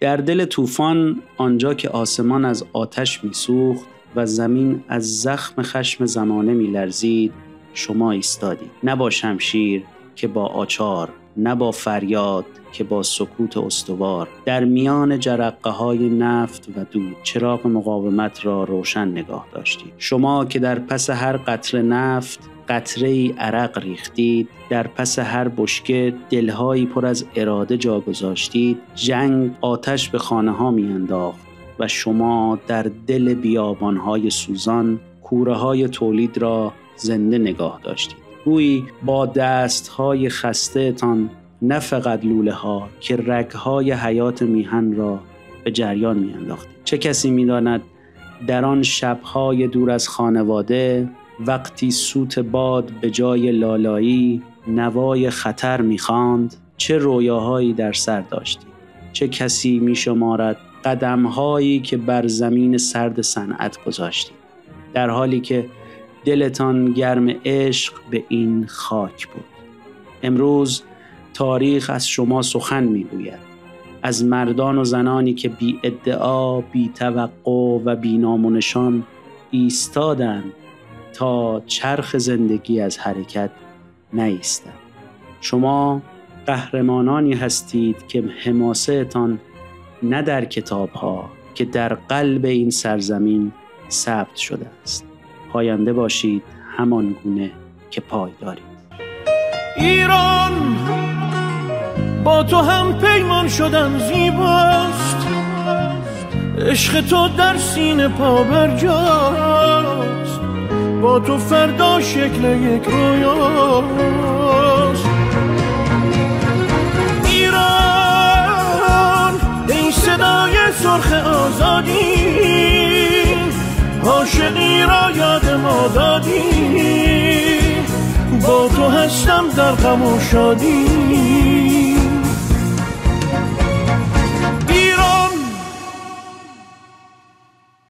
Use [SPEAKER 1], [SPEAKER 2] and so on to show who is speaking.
[SPEAKER 1] در دل طوفان، آنجا که آسمان از آتش میسوخت و زمین از زخم خشم زمانه میلرزید، شما ایستادید. نه با شمشیر که با آچار، نه با فریاد که با سکوت استوار. در میان جرقه های نفت و دود چراغ مقاومت را روشن نگاه داشتید. شما که در پس هر قطره نفت قطره‌ای عرق ریختید، در پس هر بشکه دلهایی پر از اراده جا گذاشتید. جنگ آتش به خانه ها می انداخت و شما در دل بیابانهای سوزان کوره های تولید را زنده نگاه داشتید. گویی با دستهای خسته تان نه فقط لوله ها که رگهای حیات میهن را به جریان می انداختید. چه کسی می داند در آن شبهای دور از خانواده، وقتی سوت باد به جای لالایی نوای خطر می‌خواند، چه رویاهایی در سر داشتید. چه کسی می‌شمارد قدم‌هایی که بر زمین سرد صنعت گذاشتید، در حالی که دلتان گرم عشق به این خاک بود. امروز تاریخ از شما سخن می‌گوید، از مردان و زنانی که بی ادعا، بی توقع و بی نام و نشان ایستادند تا چرخ زندگی از حرکت نایستد. شما قهرمانانی هستید که حماسه‌تان نه در کتاب‌ها که در قلب این سرزمین ثبت شده است. پاینده باشید همان گونه که پای دارید.
[SPEAKER 2] ایران با تو هم پیمان شدم زیباست، عشق تو در سینه پا برجاست، با تو فردا شکل یک رویاست. ایران ای صدای سرخ آزادی، عاشقی را یاد ما دادی، با تو هستم در غم و شادی.